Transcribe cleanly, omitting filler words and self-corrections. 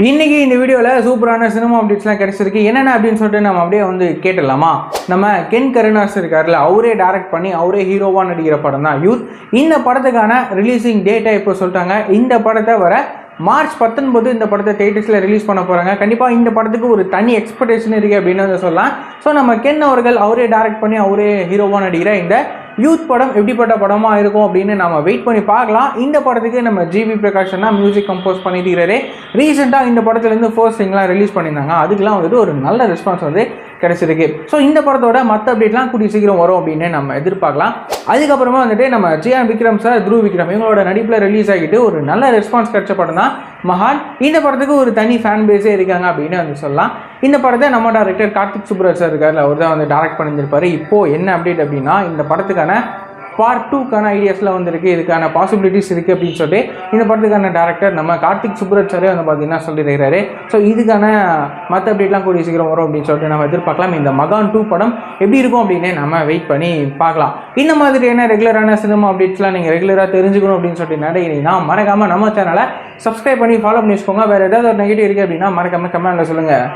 இன்னைக்கு இந்த வீடியோவில் சூப்பரான சினிமா அப்டேட்ஸ்லாம் கிடைச்சிருக்கு. என்னென்ன அப்படின்னு சொல்லிட்டு நம்ம அப்படியே வந்து கேட்டுடலாமா? நம்ம கென் கருணாஸ் இருக்காருல்ல, அவரே டைரக்ட் பண்ணி அவரே ஹீரோவாக நடிக்கிற படம் தான் யூத். இந்த படத்துக்கான ரிலீசிங் டேட்டை இப்போ சொல்லிட்டாங்க. இந்த படத்தை வர மார்ச் 19 இந்த படத்தை தியேட்டர்ஸில் ரிலீஸ் பண்ண போகிறாங்க. கண்டிப்பாக இந்த படத்துக்கு ஒரு தனி எக்ஸ்பெக்டேஷன் இருக்குது அப்படின்னு வந்து சொல்லலாம். ஸோ நம்ம கென் அவர்கள் அவரே டைரக்ட் பண்ணி அவரே ஹீரோவாக நடிக்கிற இந்த யூத் படம் எப்படிப்பட்ட படமாக இருக்கும் அப்படின்னு நம்ம வெயிட் பண்ணி பார்க்கலாம். இந்த படத்துக்கு நம்ம ஜிவி பிரகாஷ் தான் மியூசிக் கம்போஸ் பண்ணியிருக்கிறாரு. ரீசெண்டாக இந்த படத்துலேருந்து ஃபர்ஸ்ட் சிங்லாம் ரிலீஸ் பண்ணியிருந்தாங்க. அதுக்கெலாம் வந்துட்டு ஒரு நல்ல ரெஸ்பான்ஸ் வந்து கிடைச்சிருக்கு. ஸோ இந்த படத்தோட மற்ற அப்டேட்லாம் கூடிய சீக்கிரம் வரும் அப்படின்னு நம்ம எதிர்பார்க்கலாம். அதுக்கப்புறமா வந்துட்டு நம்ம ஜியான் விக்ரம் சார், துருவ் விக்ரம் இவங்களோட நடிப்பில் ரிலீஸ் ஆகிட்டு ஒரு நல்ல ரெஸ்பான்ஸ் கிடைச்ச படம் தான் மகான். இந்த படத்துக்கு ஒரு தனி ஃபேன் பேஸே இருக்காங்க அப்படின்னு வந்து சொல்லலாம். இந்த படத்தை நம்ம டைரக்டர் கார்த்திக் சுப்ராஜ் சார் இருக்காரு, அவர் தான் வந்து டைரக்ட் பண்ணியிருப்பாரு. இப்போது என்ன அப்டேட் அப்படின்னா, இந்த படத்துக்கான பார்ட் 2க்கான ஐடியாஸ்லாம் வந்துருக்கு, இதுக்கான பாசிபிலிட்டிஸ் இருக்குது அப்படின்னு சொல்லிட்டு இந்த படத்துக்கான டேரக்டர் நம்ம கார்த்திக் சுப்ராஜ் சாரே வந்து பார்த்தீங்கன்னா சொல்லியிருக்கிறாரு. ஸோ இதுக்கான மற்ற அப்டேட்லாம் கூடிய சீக்கிரம் வரும் அப்படின்னு சொல்லிட்டு நம்ம எதிர்பார்க்கலாம். இந்த மகான் 2 படம் எப்படி இருக்கும் அப்படின்னு நம்ம வெயிட் பண்ணி பார்க்கலாம். இந்த மாதிரியான ரெகுலரான சினிமா அப்டேட்ஸ்லாம் நீங்கள் ரெகுலராக தெரிஞ்சுக்கணும் அப்படின்னு சொல்லிட்டு நினைக்கிறீங்கன்னா மறக்காமல் நம்ம சேனலை சப்ஸ்கிரைப் பண்ணி ஃபாலோ பண்ணி வச்சுக்கோங்க. வேறு ஏதாவது ஒரு நெகட்டிவ் இருக்குது அப்படின்னா மறக்காமல் கமெண்ட்டில் சொல்லுங்கள்.